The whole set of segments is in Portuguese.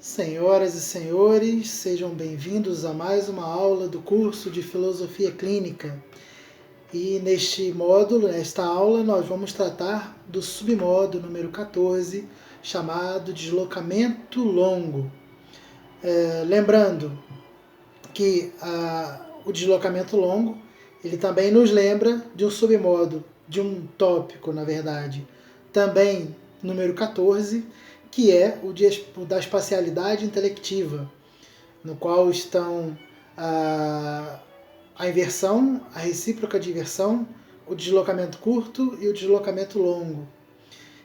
Senhoras e senhores, sejam bem-vindos a mais uma aula do curso de Filosofia Clínica. E neste módulo, nesta aula, nós vamos tratar do submódulo número 14, chamado deslocamento longo. Lembrando que o deslocamento longo, ele também nos lembra de um submódulo, de um tópico, na verdade, também número 14, que é o da espacialidade intelectiva, no qual estão a inversão, a recíproca de inversão, o deslocamento curto e o deslocamento longo.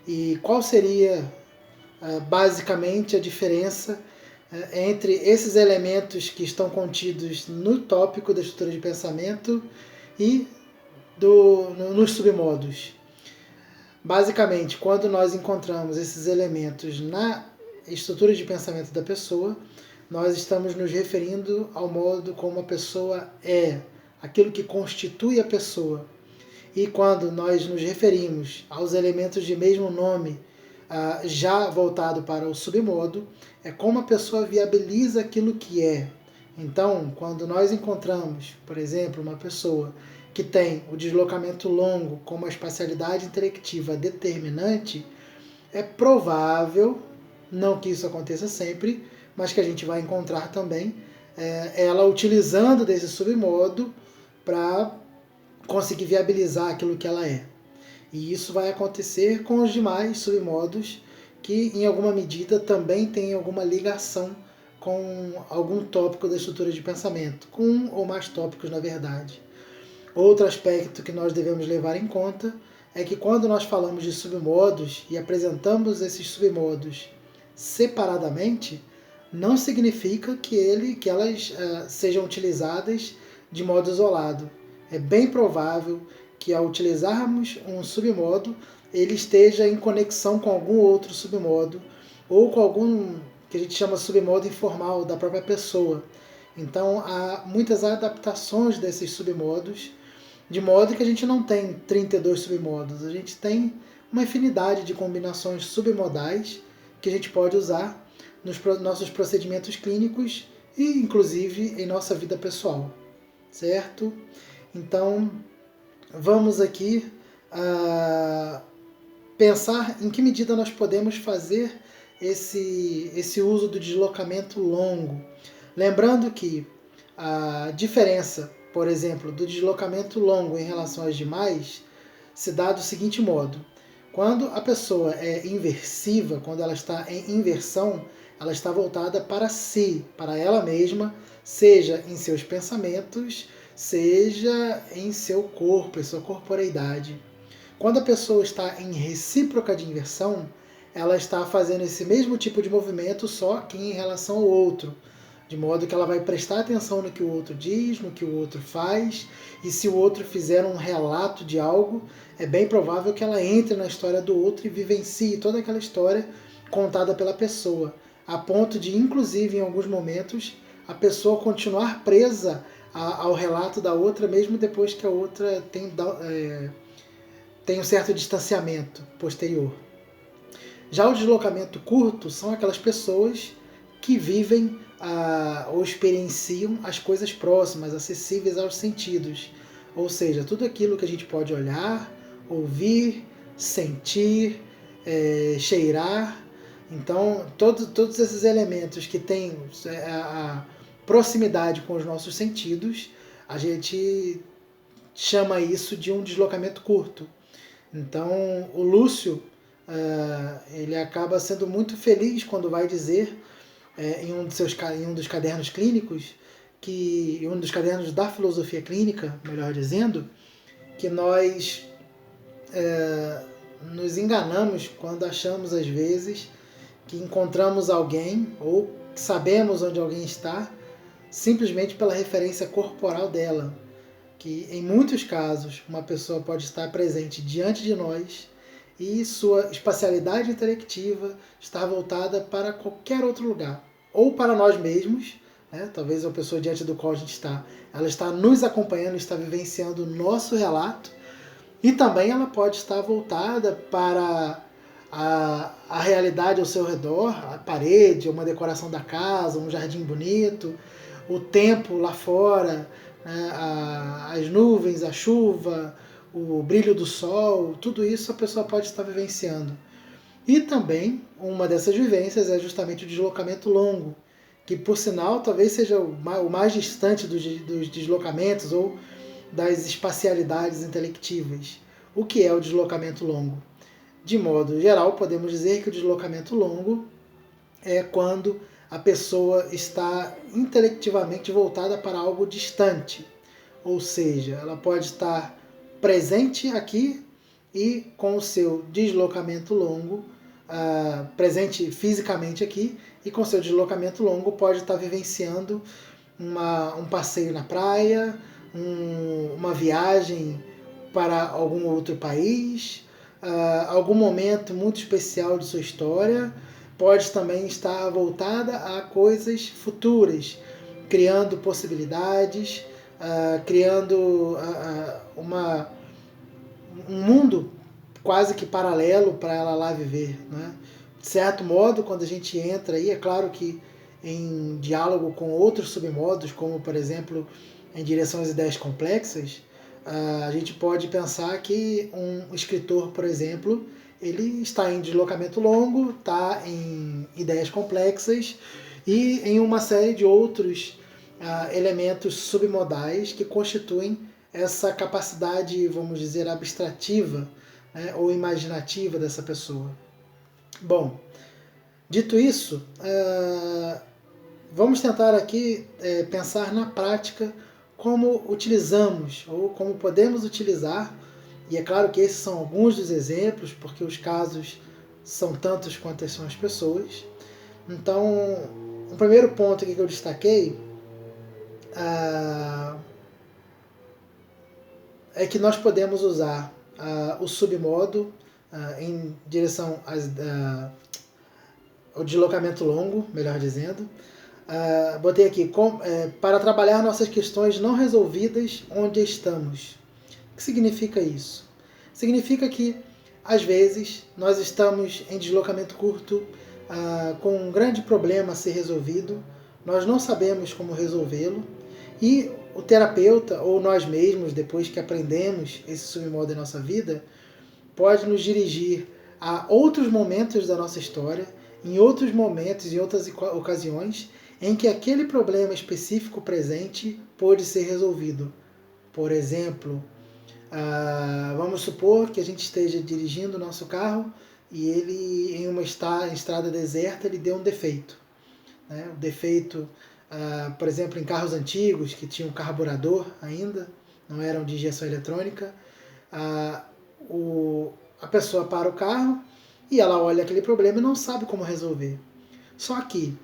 E qual seria basicamente a diferença entre esses elementos que estão contidos no tópico da estrutura de pensamento e nos submodos? Basicamente, quando nós encontramos esses elementos na estrutura de pensamento da pessoa, nós estamos nos referindo ao modo como a pessoa é, aquilo que constitui a pessoa. E quando nós nos referimos aos elementos de mesmo nome, já voltado para o submodo, é como a pessoa viabiliza aquilo que é. Então, quando nós encontramos, por exemplo, uma pessoa que tem o deslocamento longo como a espacialidade intelectiva determinante, é provável, não que isso aconteça sempre, mas que a gente vai encontrar também ela utilizando desse submodo para conseguir viabilizar aquilo que ela é. E isso vai acontecer com os demais submodos que, em alguma medida, também têm alguma ligação com algum tópico da estrutura de pensamento, com um ou mais tópicos, na verdade. Outro aspecto que nós devemos levar em conta é que quando nós falamos de submodos e apresentamos esses submodos separadamente, não significa que elas sejam utilizadas de modo isolado. É bem provável que ao utilizarmos um submodo, ele esteja em conexão com algum outro submodo ou com algum que a gente chama submodo informal da própria pessoa. Então há muitas adaptações desses submodos, de modo que a gente não tem 32 submodos, a gente tem uma infinidade de combinações submodais que a gente pode usar nos nossos procedimentos clínicos e inclusive em nossa vida pessoal, certo? Então vamos aqui pensar em que medida nós podemos fazer esse uso do deslocamento longo. Lembrando que a diferença, por exemplo, do deslocamento longo em relação às demais se dá do seguinte modo. Quando a pessoa é inversiva, quando ela está em inversão, ela está voltada para si, para ela mesma, seja em seus pensamentos, seja em seu corpo, em sua corporeidade. Quando a pessoa está em recíproca de inversão, ela está fazendo esse mesmo tipo de movimento, só que em relação ao outro, de modo que ela vai prestar atenção no que o outro diz, no que o outro faz, e se o outro fizer um relato de algo, é bem provável que ela entre na história do outro e vivencie toda aquela história contada pela pessoa, a ponto de, inclusive, em alguns momentos, a pessoa continuar presa ao relato da outra, mesmo depois que a outra tem um certo distanciamento posterior. Já o deslocamento curto são aquelas pessoas que vivem ou experienciam as coisas próximas, acessíveis aos sentidos. Ou seja, tudo aquilo que a gente pode olhar, ouvir, sentir, cheirar. Então, todos esses elementos que têm a proximidade com os nossos sentidos, a gente chama isso de um deslocamento curto. Então, o Lúcio, ele acaba sendo muito feliz quando vai dizer em um dos cadernos clínicos, em um dos cadernos da filosofia clínica, melhor dizendo, que nós nos enganamos quando achamos às vezes que encontramos alguém ou que sabemos onde alguém está simplesmente pela referência corporal dela, que em muitos casos uma pessoa pode estar presente diante de nós e sua espacialidade intelectiva está voltada para qualquer outro lugar, ou para nós mesmos, né? Talvez a pessoa diante do qual a gente está, ela está nos acompanhando, está vivenciando o nosso relato, e também ela pode estar voltada para a realidade ao seu redor, a parede, uma decoração da casa, um jardim bonito, o tempo lá fora, né, as nuvens, a chuva, o brilho do sol, tudo isso a pessoa pode estar vivenciando. E também uma dessas vivências é justamente o deslocamento longo, que por sinal talvez seja o mais distante dos deslocamentos ou das espacialidades intelectivas. O que é o deslocamento longo? De modo geral, podemos dizer que o deslocamento longo é quando a pessoa está intelectivamente voltada para algo distante. Ou seja, ela pode estar presente aqui e com o seu deslocamento longo, presente fisicamente aqui, e com seu deslocamento longo pode estar vivenciando um passeio na praia, uma viagem para algum outro país, algum momento muito especial de sua história. Pode também estar voltada a coisas futuras, criando possibilidades, criando um mundo quase que paralelo para ela lá viver, né? De certo modo, quando a gente entra aí, é claro que em diálogo com outros submodos, como por exemplo em direção às ideias complexas, a gente pode pensar que um escritor, por exemplo, ele está em deslocamento longo, está em ideias complexas e em uma série de outros elementos submodais que constituem essa capacidade, vamos dizer, abstrativa, né, ou imaginativa dessa pessoa. Bom, dito isso, vamos tentar aqui pensar na prática como utilizamos ou como podemos utilizar, e é claro que esses são alguns dos exemplos, porque os casos são tantos quanto são as pessoas. Então, o primeiro ponto aqui que eu destaquei é que nós podemos usar o submodo em direção ao deslocamento longo, melhor dizendo. Botei aqui, para trabalhar nossas questões não resolvidas onde estamos. O que significa isso? Significa que, às vezes, nós estamos em deslocamento curto, com um grande problema a ser resolvido, nós não sabemos como resolvê-lo, e o terapeuta, ou nós mesmos, depois que aprendemos esse submodo em nossa vida, pode nos dirigir a outros momentos da nossa história, em outros momentos e outras ocasiões, em que aquele problema específico presente pôde ser resolvido. Por exemplo, vamos supor que a gente esteja dirigindo o nosso carro e ele, em uma estrada deserta, ele deu um defeito. Né? O defeito, por exemplo, em carros antigos que tinham carburador ainda, não eram de injeção eletrônica, a pessoa para o carro e ela olha aquele problema e não sabe como resolver. Só que,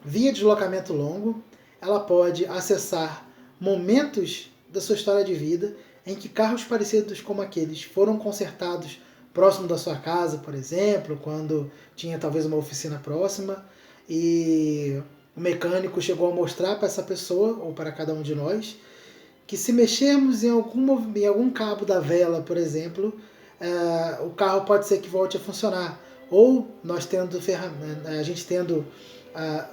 via deslocamento longo, ela pode acessar momentos da sua história de vida em que carros parecidos como aqueles foram consertados próximo da sua casa, por exemplo, quando tinha talvez uma oficina próxima, e o mecânico chegou a mostrar para essa pessoa, ou para cada um de nós, que se mexermos em algum cabo da vela, por exemplo, o carro pode ser que volte a funcionar. Ou nós a gente tendo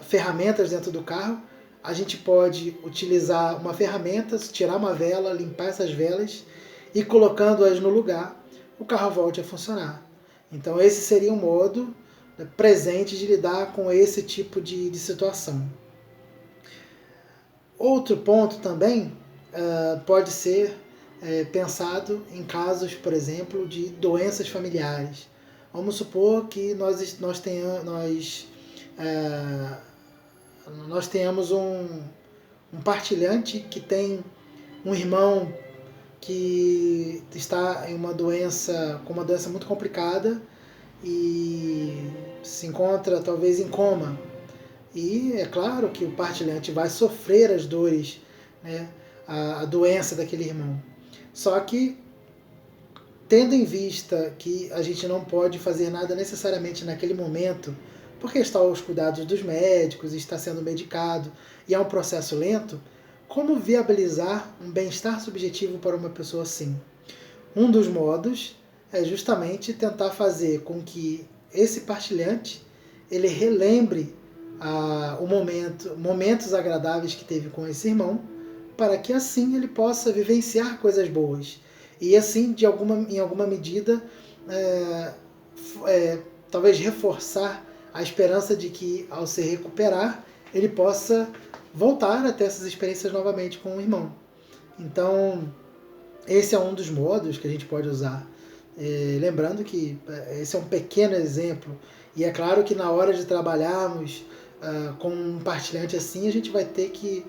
ferramentas dentro do carro, a gente pode utilizar uma ferramenta, tirar uma vela, limpar essas velas e colocando-as no lugar, o carro volte a funcionar. Então esse seria um modo presente de lidar com esse tipo de situação. Outro ponto também pode ser pensado em casos, por exemplo, de doenças familiares. Vamos supor que nós tenhamos um partilhante que tem um irmão que está em com uma doença muito complicada e se encontra talvez em coma. E é claro que o partilhante vai sofrer as dores, né, a doença daquele irmão. Só que, tendo em vista que a gente não pode fazer nada necessariamente naquele momento, porque está aos cuidados dos médicos, está sendo medicado, e é um processo lento, como viabilizar um bem-estar subjetivo para uma pessoa assim? Um dos modos é justamente tentar fazer com que esse partilhante ele relembre momentos agradáveis que teve com esse irmão, para que assim ele possa vivenciar coisas boas. E assim, em alguma medida, é, talvez reforçar a esperança de que, ao se recuperar, ele possa voltar a ter essas experiências novamente com o irmão. Então, esse é um dos modos que a gente pode usar. Lembrando que esse é um pequeno exemplo, e é claro que na hora de trabalharmos com um partilhante assim, a gente vai ter que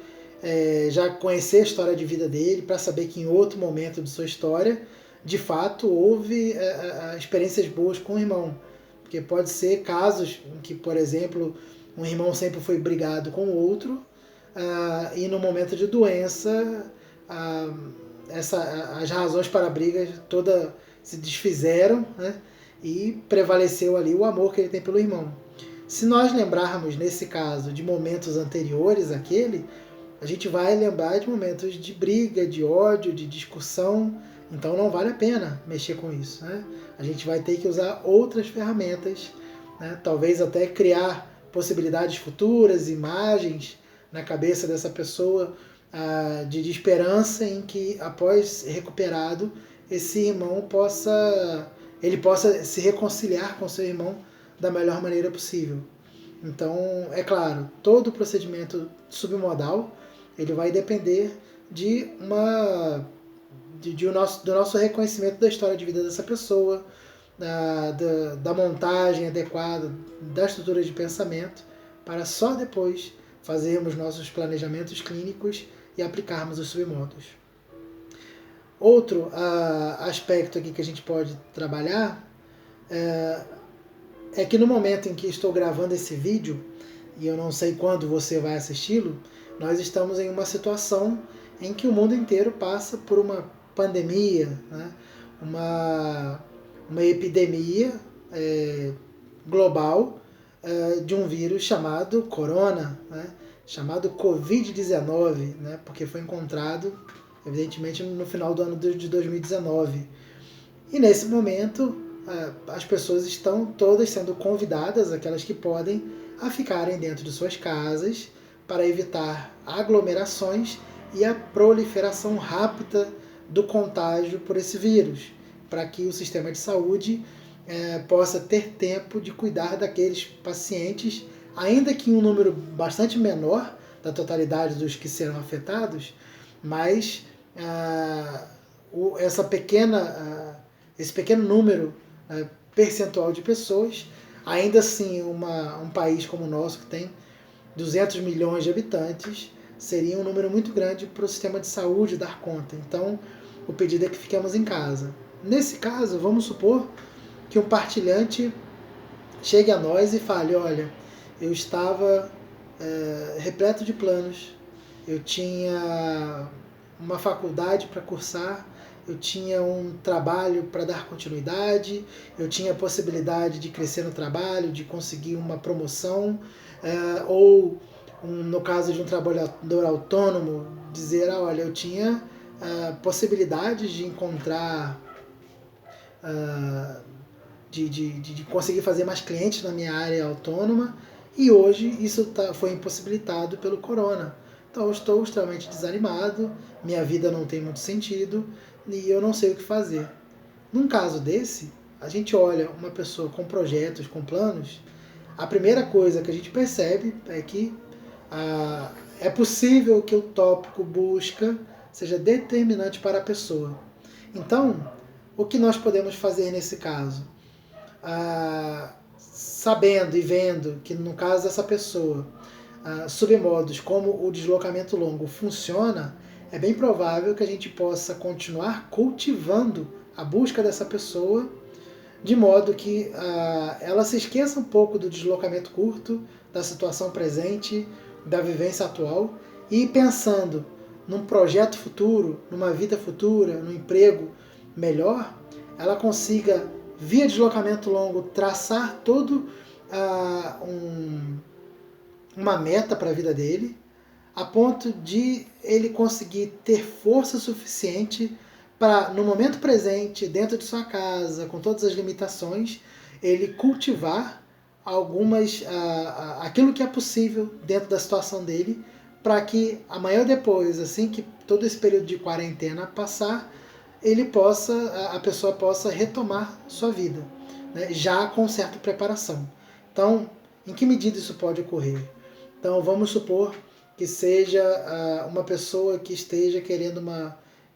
já conhecer a história de vida dele para saber que em outro momento de sua história, de fato, houve experiências boas com o irmão. Porque pode ser casos em que, por exemplo, um irmão sempre foi brigado com o outro e no momento de doença as razões para a briga toda se desfizeram, né? E prevaleceu ali o amor que ele tem pelo irmão. Se nós lembrarmos, nesse caso, de momentos anteriores àquele, a gente vai lembrar de momentos de briga, de ódio, de discussão, então não vale a pena mexer com isso, né? A gente vai ter que usar outras ferramentas, né? Talvez até criar possibilidades futuras, imagens na cabeça dessa pessoa de esperança em que, após recuperado, esse irmão possa se reconciliar com seu irmão da melhor maneira possível. Então, é claro, todo o procedimento submodal ele vai depender do nosso reconhecimento da história de vida dessa pessoa, da montagem adequada, da estrutura de pensamento, para só depois fazermos nossos planejamentos clínicos e aplicarmos os submodos. Outro aspecto aqui que a gente pode trabalhar é que no momento em que estou gravando esse vídeo, e eu não sei quando você vai assisti-lo, nós estamos em uma situação em que o mundo inteiro passa por uma pandemia, né? uma epidemia global de um vírus chamado corona, né? Chamado Covid-19, né? Porque foi encontrado, evidentemente, no final do ano de 2019. E nesse momento, as pessoas estão todas sendo convidadas, aquelas que podem, a ficarem dentro de suas casas para evitar aglomerações e a proliferação rápida do contágio por esse vírus, para que o sistema de saúde possa ter tempo de cuidar daqueles pacientes, ainda que em um número bastante menor da totalidade dos que serão afetados, mas esse pequeno número percentual de pessoas, ainda assim um país como o nosso, que tem 200 milhões de habitantes, seria um número muito grande para o sistema de saúde dar conta. Então, o pedido é que fiquemos em casa. Nesse caso, vamos supor que um partilhante chegue a nós e fale: olha, eu estava repleto de planos, eu tinha uma faculdade para cursar, eu tinha um trabalho para dar continuidade, eu tinha a possibilidade de crescer no trabalho, de conseguir uma promoção, ou no caso de um trabalhador autônomo, dizer: olha, eu tinha possibilidades de encontrar, de conseguir fazer mais clientes na minha área autônoma, e hoje isso foi impossibilitado pelo corona. Então eu estou extremamente desanimado, minha vida não tem muito sentido e eu não sei o que fazer. Num caso desse, a gente olha uma pessoa com projetos, com planos, a primeira coisa que a gente percebe é que é possível que o tópico busca seja determinante para a pessoa. Então, o que nós podemos fazer nesse caso? Sabendo e vendo que no caso dessa pessoa, submodos como o deslocamento longo funciona, é bem provável que a gente possa continuar cultivando a busca dessa pessoa, de modo que ela se esqueça um pouco do deslocamento curto, da situação presente, da vivência atual, e pensando num projeto futuro, numa vida futura, num emprego melhor, ela consiga, via deslocamento longo, traçar todo uma meta para a vida dele, a ponto de ele conseguir ter força suficiente para, no momento presente, dentro de sua casa, com todas as limitações, ele cultivar aquilo que é possível dentro da situação dele, para que amanhã ou depois, assim que todo esse período de quarentena passar, a pessoa possa retomar sua vida, né, já com certa preparação. Então, em que medida isso pode ocorrer? Então, vamos supor que seja uma pessoa que esteja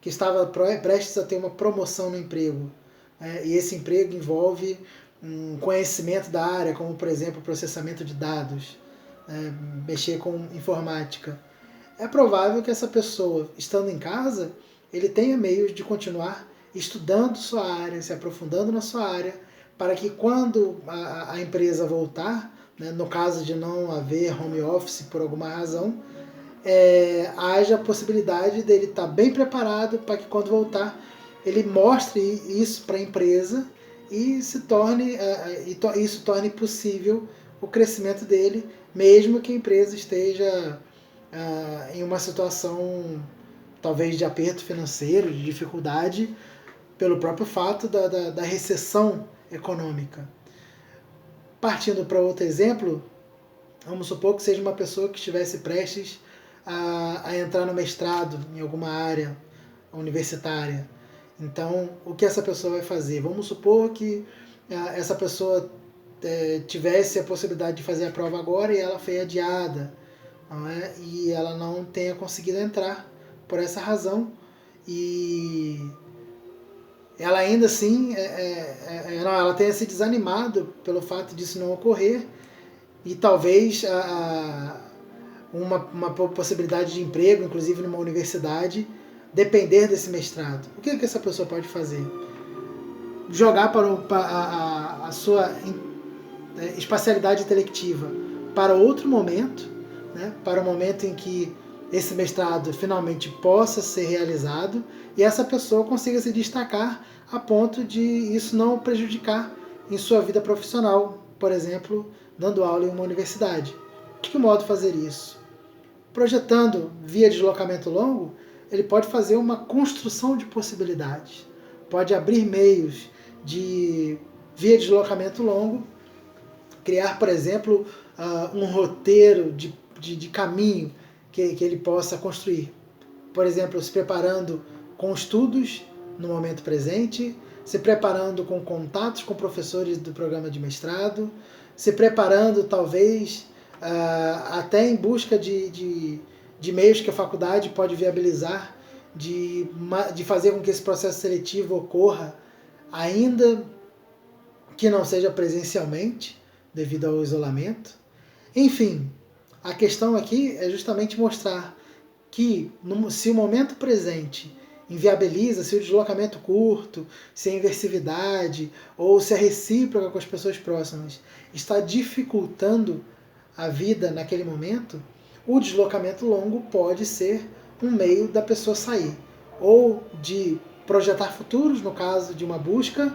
que estava prestes a ter uma promoção no emprego, né, e esse emprego envolve um conhecimento da área, como por exemplo processamento de dados, né, mexer com informática. É provável que essa pessoa, estando em casa, ele tenha meios de continuar estudando sua área, se aprofundando na sua área, para que quando a empresa voltar, né, no caso de não haver home office por alguma razão, haja a possibilidade dele estar bem preparado para que quando voltar ele mostre isso para a empresa e isso torne possível o crescimento dele, mesmo que a empresa esteja em uma situação talvez de aperto financeiro, de dificuldade, pelo próprio fato da recessão econômica. Partindo para outro exemplo, vamos supor que seja uma pessoa que estivesse prestes a entrar no mestrado em alguma área universitária. Então, o que essa pessoa vai fazer? Vamos supor que essa pessoa tivesse a possibilidade de fazer a prova agora e ela foi adiada, não é? E ela não tenha conseguido entrar por essa razão, e ela ainda assim ela tenha se desanimado pelo fato disso não ocorrer, e talvez uma possibilidade de emprego, inclusive numa universidade, depender desse mestrado. O que essa pessoa pode fazer? Jogar para a sua espacialidade intelectiva para outro momento, né, para o momento em que esse mestrado finalmente possa ser realizado e essa pessoa consiga se destacar a ponto de isso não prejudicar em sua vida profissional, por exemplo, dando aula em uma universidade. De que modo fazer isso? Projetando via deslocamento longo, ele pode fazer uma construção de possibilidades, pode abrir meios de via deslocamento longo, criar, por exemplo, um roteiro de caminho que ele possa construir. Por exemplo, se preparando com estudos no momento presente, se preparando com contatos com professores do programa de mestrado, se preparando talvez até em busca de meios que a faculdade pode viabilizar de fazer com que esse processo seletivo ocorra, ainda que não seja presencialmente, devido ao isolamento. Enfim, a questão aqui é justamente mostrar que se o momento presente inviabiliza, se o deslocamento curto, se a inversividade ou se a recíproca com as pessoas próximas está dificultando a vida naquele momento, o deslocamento longo pode ser um meio da pessoa sair, ou de projetar futuros, no caso de uma busca,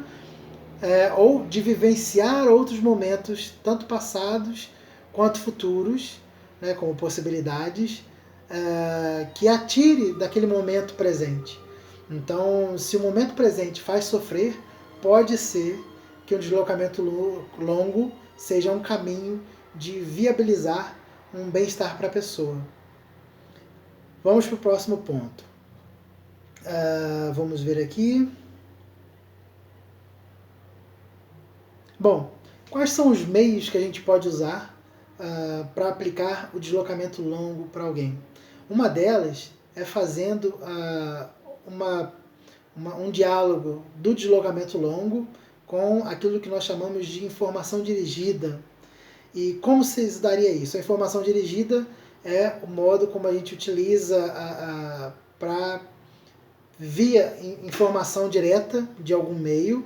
ou de vivenciar outros momentos, tanto passados quanto futuros, né, como possibilidades, que atire daquele momento presente. Então, se o momento presente faz sofrer, pode ser que um deslocamento longo seja um caminho de viabilizar um bem-estar para a pessoa. Vamos para o próximo ponto. Vamos ver aqui. Bom, quais são os meios que a gente pode usar para aplicar o deslocamento longo para alguém? Uma delas é fazendo um diálogo do deslocamento longo com aquilo que nós chamamos de informação dirigida. E como se daria isso? A informação dirigida é o modo como a gente utiliza para, via informação direta de algum meio,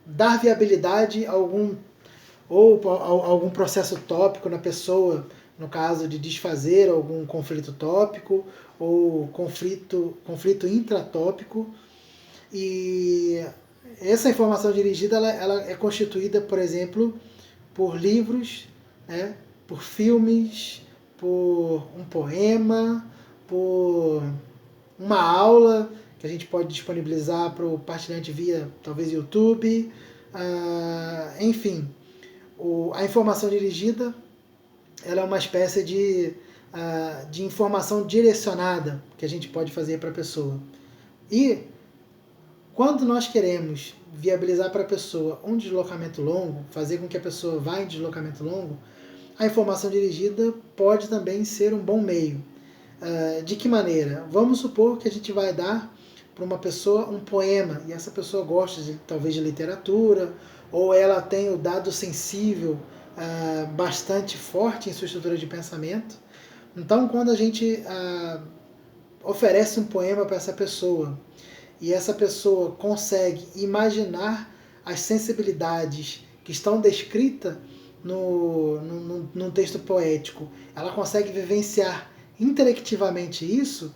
dar viabilidade a algum processo tópico na pessoa, no caso de desfazer algum conflito tópico ou conflito intratópico. E essa informação dirigida ela é constituída, por exemplo, por livros, né, por filmes, por um poema, por uma aula que a gente pode disponibilizar para o partilhante via talvez YouTube, enfim. A informação dirigida ela é uma espécie de informação direcionada que a gente pode fazer para a pessoa. E quando nós queremos viabilizar para a pessoa um deslocamento longo, fazer com que a pessoa vá em deslocamento longo, a informação dirigida pode também ser um bom meio. De que maneira? Vamos supor que a gente vai dar para uma pessoa um poema e essa pessoa gosta talvez de literatura ou ela tem o dado sensível bastante forte em sua estrutura de pensamento. Então, quando a gente oferece um poema para essa pessoa e essa pessoa consegue imaginar as sensibilidades que estão descritas no texto poético, ela consegue vivenciar intelectivamente isso,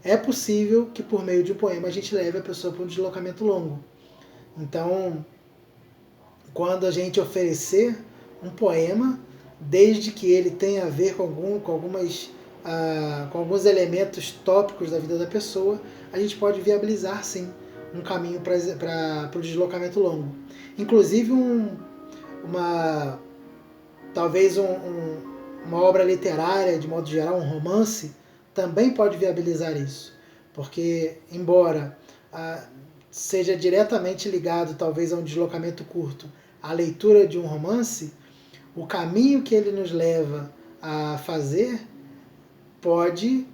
é possível que por meio de um poema a gente leve a pessoa para um deslocamento longo. Então, quando a gente oferecer um poema, desde que ele tenha a ver com alguns elementos tópicos da vida da pessoa, a gente pode viabilizar sim um caminho para o deslocamento longo. Inclusive talvez uma obra literária, de modo geral, um romance, também pode viabilizar isso. Porque, embora seja diretamente ligado, talvez, a um deslocamento curto, a leitura de um romance, o caminho que ele nos leva a fazer pode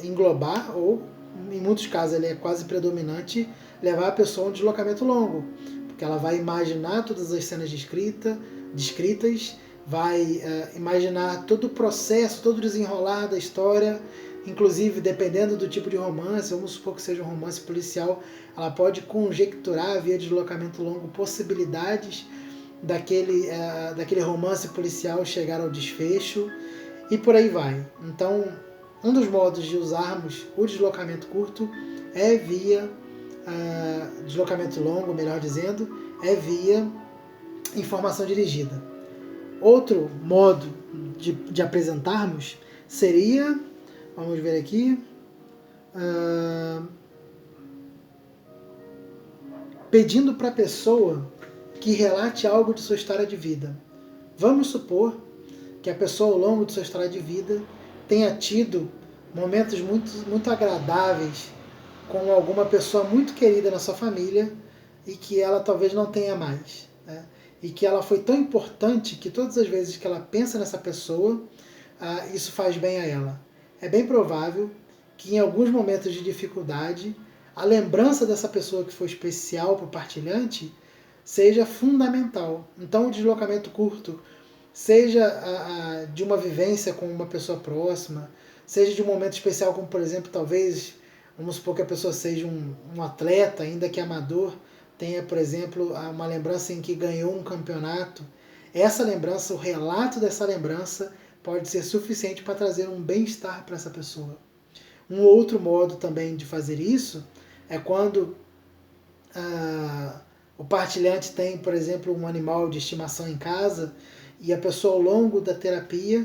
englobar, ou em muitos casos ele é quase predominante, levar a pessoa a um deslocamento longo. Porque ela vai imaginar todas as cenas descritas, vai imaginar todo o processo, todo o desenrolar da história, inclusive dependendo do tipo de romance, vamos supor que seja um romance policial, ela pode conjecturar via deslocamento longo possibilidades daquele romance policial chegar ao desfecho e por aí vai. Então, um dos modos de usarmos o deslocamento curto é via deslocamento longo, melhor dizendo, é via informação dirigida. Outro modo de apresentarmos seria, vamos ver aqui, pedindo para a pessoa que relate algo de sua história de vida. Vamos supor que a pessoa ao longo de sua história de vida tenha tido momentos muito, muito agradáveis com alguma pessoa muito querida na sua família e que ela talvez não tenha mais, né? E que ela foi tão importante que todas as vezes que ela pensa nessa pessoa, isso faz bem a ela. É bem provável que em alguns momentos de dificuldade, a lembrança dessa pessoa que foi especial para o partilhante seja fundamental. Então o deslocamento curto, seja de uma vivência com uma pessoa próxima, seja de um momento especial, como por exemplo, talvez, vamos supor que a pessoa seja um atleta, ainda que amador, tenha, por exemplo, uma lembrança em que ganhou um campeonato. Essa lembrança, o relato dessa lembrança, pode ser suficiente para trazer um bem-estar para essa pessoa. Um outro modo também de fazer isso é quando o partilhante tem, por exemplo, um animal de estimação em casa e a pessoa ao longo da terapia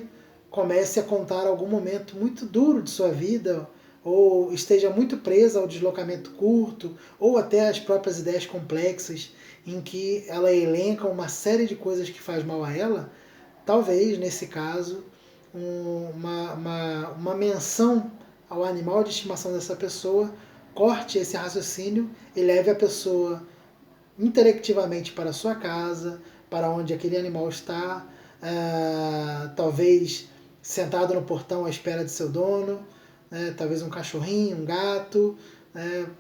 comece a contar algum momento muito duro de sua vida ou esteja muito presa ao deslocamento curto ou até às próprias ideias complexas em que ela elenca uma série de coisas que faz mal a ela, talvez, nesse caso, uma menção ao animal de estimação dessa pessoa corte esse raciocínio e leve a pessoa intelectivamente para a sua casa, para onde aquele animal está, talvez sentado no portão à espera de seu dono, talvez um cachorrinho, um gato,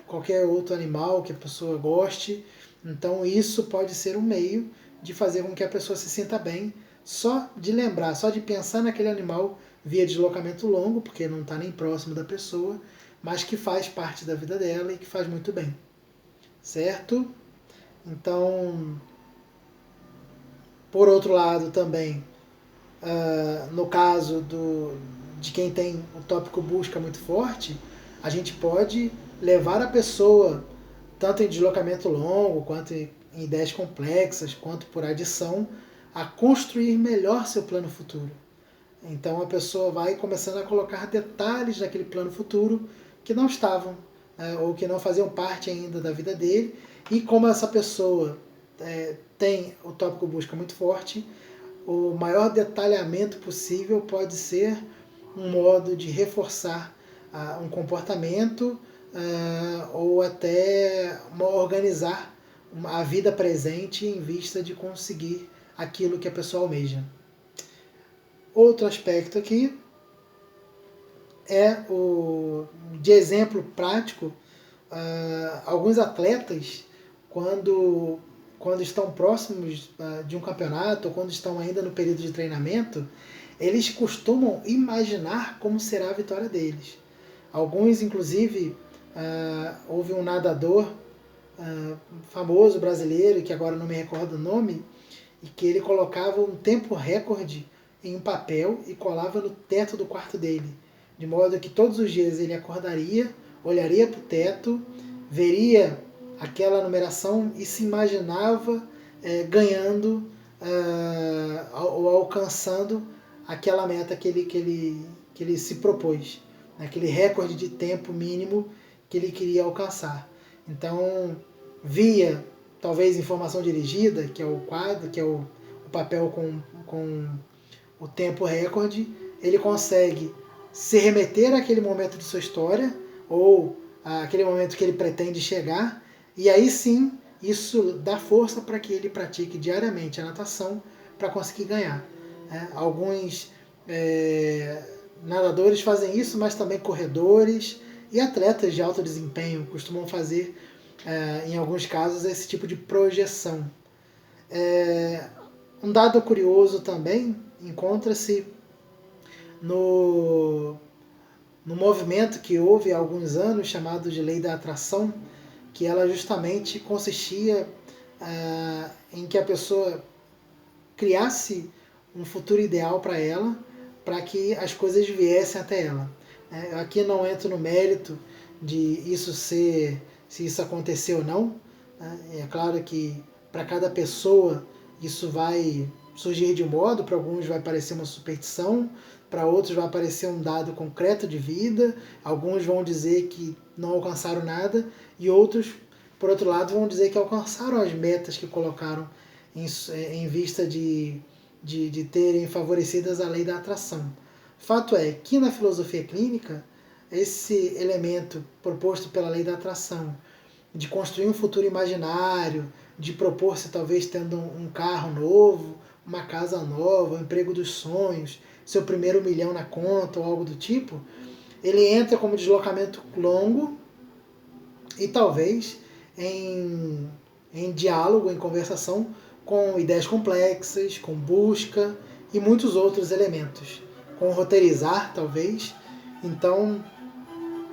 qualquer outro animal que a pessoa goste. Então isso pode ser um meio de fazer com que a pessoa se sinta bem, só de lembrar, só de pensar naquele animal via deslocamento longo, porque não está nem próximo da pessoa, mas que faz parte da vida dela e que faz muito bem. Certo? Então, por outro lado também, no caso de quem tem o tópico busca muito forte, a gente pode levar a pessoa, tanto em deslocamento longo, quanto em ideias complexas, quanto por adição, a construir melhor seu plano futuro. Então a pessoa vai começando a colocar detalhes daquele plano futuro que não estavam, ou que não faziam parte ainda da vida dele, e como essa pessoa tem o tópico busca muito forte, o maior detalhamento possível pode ser um modo de reforçar um comportamento ou até organizar a vida presente em vista de conseguir aquilo que a pessoa almeja. Outro aspecto aqui é de exemplo prático, alguns atletas, quando estão próximos de um campeonato ou quando estão ainda no período de treinamento, eles costumam imaginar como será a vitória deles. Alguns, inclusive, houve um nadador famoso brasileiro, que agora não me recordo o nome, e que ele colocava um tempo recorde em um papel e colava no teto do quarto dele, de modo que todos os dias ele acordaria, olharia para o teto, veria aquela numeração e se imaginava ganhando ou alcançando aquela meta que ele se propôs, aquele recorde de tempo mínimo que ele queria alcançar. Então, via talvez informação dirigida, que é o quadro, que é o papel com o tempo recorde, ele consegue se remeter àquele momento de sua história ou àquele momento que ele pretende chegar, e aí sim isso dá força para que ele pratique diariamente a natação para conseguir ganhar. Alguns nadadores fazem isso, mas também corredores e atletas de alto desempenho costumam fazer, em alguns casos, esse tipo de projeção. Um dado curioso também encontra-se no movimento que houve há alguns anos, chamado de Lei da Atração, que ela justamente consistia em que a pessoa criasse um futuro ideal para ela, para que as coisas viessem até ela. Aqui não entro no mérito de se isso aconteceu ou não. É claro que para cada pessoa isso vai surgir de um modo, para alguns vai parecer uma superstição, para outros vai parecer um dado concreto de vida, alguns vão dizer que não alcançaram nada, e outros, por outro lado, vão dizer que alcançaram as metas que colocaram em vista de terem favorecidas a lei da atração. Fato é que na filosofia clínica, esse elemento proposto pela lei da atração, de construir um futuro imaginário, de propor-se talvez tendo um carro novo, uma casa nova, um emprego dos sonhos, seu primeiro 1 milhão na conta ou algo do tipo, ele entra como deslocamento longo e talvez em diálogo, em conversação com ideias complexas, com busca e muitos outros elementos, com roteirizar talvez. Então,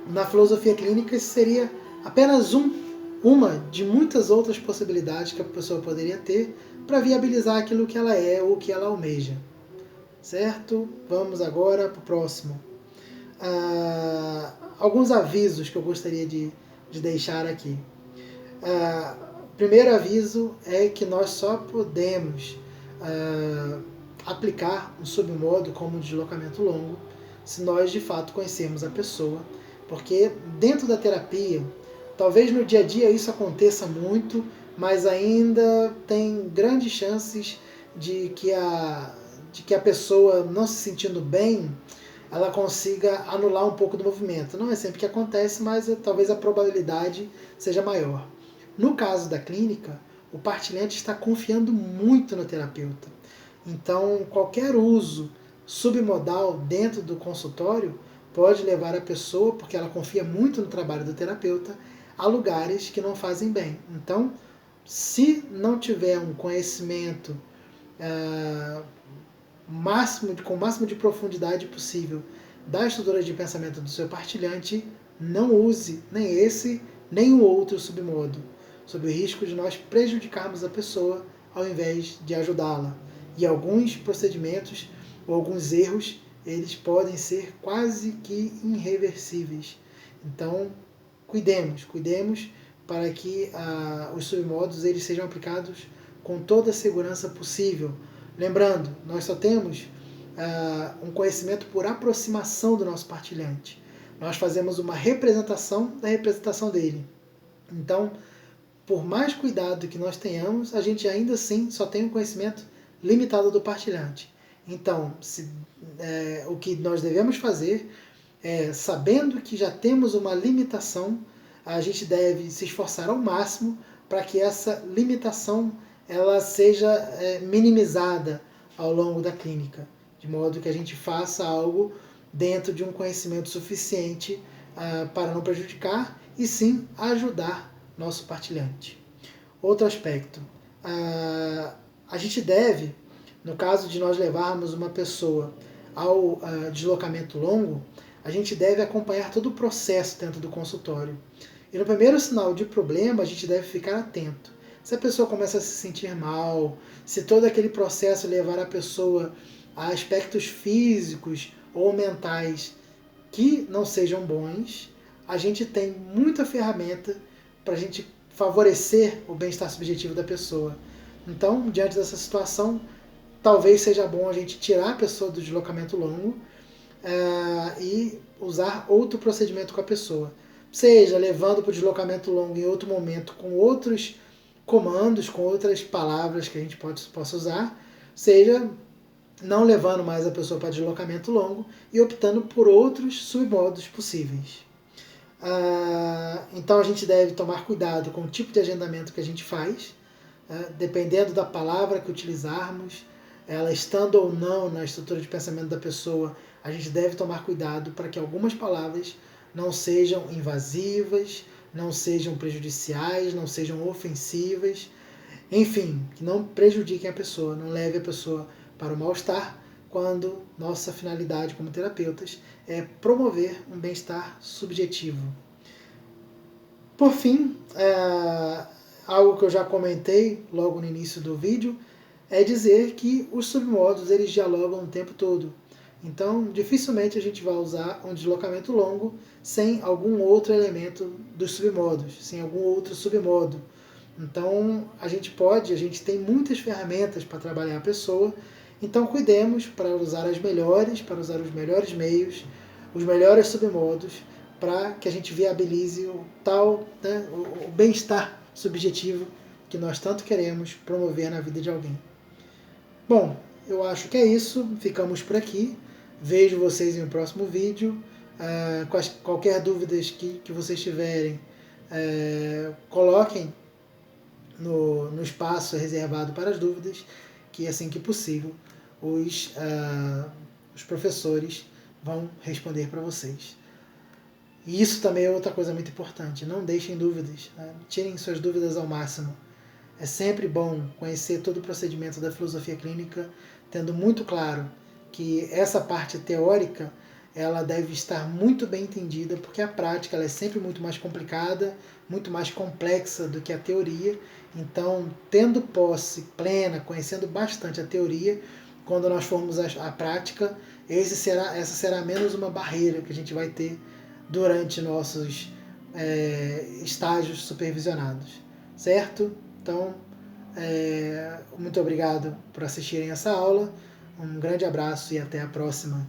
na filosofia clínica, isso seria apenas uma de muitas outras possibilidades que a pessoa poderia ter para viabilizar aquilo que ela é ou que ela almeja. Certo? Vamos agora para o próximo. Alguns avisos que eu gostaria de deixar aqui. Primeiro aviso é que nós só podemos aplicar um submodo como deslocamento longo se nós de fato conhecermos a pessoa, porque dentro da terapia, talvez no dia a dia isso aconteça muito, mas ainda tem grandes chances de que a pessoa, não se sentindo bem, ela consiga anular um pouco do movimento. Não é sempre que acontece, mas talvez a probabilidade seja maior. No caso da clínica, o partilhante está confiando muito no terapeuta. Então, qualquer uso submodal dentro do consultório pode levar a pessoa, porque ela confia muito no trabalho do terapeuta, a lugares que não fazem bem. Então, se não tiver um conhecimento com o máximo de profundidade possível da estrutura de pensamento do seu partilhante, não use nem esse, nem o outro submodo, sob o risco de nós prejudicarmos a pessoa ao invés de ajudá-la. E alguns procedimentos ou alguns erros, eles podem ser quase que irreversíveis. Então, cuidemos para que os submodos eles sejam aplicados com toda a segurança possível. Lembrando, nós só temos um conhecimento por aproximação do nosso partilhante. nós fazemos uma representação da representação dele. Então, por mais cuidado que nós tenhamos, a gente ainda assim só tem um conhecimento limitado do partilhante. Então, o que nós devemos fazer é, sabendo que já temos uma limitação, a gente deve se esforçar ao máximo para que essa limitação ela seja minimizada ao longo da clínica, de modo que a gente faça algo dentro de um conhecimento suficiente para não prejudicar e sim ajudar nosso partilhante. Outro aspecto, a gente deve, no caso de nós levarmos uma pessoa ao deslocamento longo, a gente deve acompanhar todo o processo dentro do consultório. E no primeiro sinal de problema, a gente deve ficar atento. Se a pessoa começa a se sentir mal, se todo aquele processo levar a pessoa a aspectos físicos ou mentais que não sejam bons, a gente tem muita ferramenta para a gente favorecer o bem-estar subjetivo da pessoa. Então, diante dessa situação, talvez seja bom a gente tirar a pessoa do deslocamento longo e usar outro procedimento com a pessoa. Seja levando para o deslocamento longo em outro momento com outros comandos, com outras palavras que a gente possa usar, seja não levando mais a pessoa para deslocamento longo e optando por outros submodos possíveis. Então a gente deve tomar cuidado com o tipo de agendamento que a gente faz, dependendo da palavra que utilizarmos, ela estando ou não na estrutura de pensamento da pessoa, a gente deve tomar cuidado para que algumas palavras não sejam invasivas, não sejam prejudiciais, não sejam ofensivas, enfim, que não prejudiquem a pessoa, não leve a pessoa para o mal-estar, quando nossa finalidade como terapeutas é promover um bem-estar subjetivo. Por fim, algo que eu já comentei logo no início do vídeo, é dizer que os submodos eles dialogam o tempo todo. Então, dificilmente a gente vai usar um deslocamento longo sem algum outro elemento dos submodos, sem algum outro submodo. Então, a gente tem muitas ferramentas para trabalhar a pessoa, então cuidemos para usar as melhores, para usar os melhores meios, os melhores submodos, para que a gente viabilize o o bem-estar subjetivo que nós tanto queremos promover na vida de alguém. Bom, eu acho que é isso, ficamos por aqui. Vejo vocês em um próximo vídeo. Qualquer dúvidas que vocês tiverem, coloquem no espaço reservado para as dúvidas, que assim que possível os professores vão responder para vocês. E isso também é outra coisa muito importante, não deixem dúvidas, tirem suas dúvidas ao máximo. É sempre bom conhecer todo o procedimento da filosofia clínica, tendo muito claro que essa parte teórica ela deve estar muito bem entendida, porque a prática ela é sempre muito mais complicada, muito mais complexa do que a teoria. Então, tendo posse plena, conhecendo bastante a teoria, quando nós formos à prática, essa será menos uma barreira que a gente vai ter durante nossos estágios supervisionados, certo? Então, muito obrigado por assistirem essa aula, um grande abraço e até a próxima.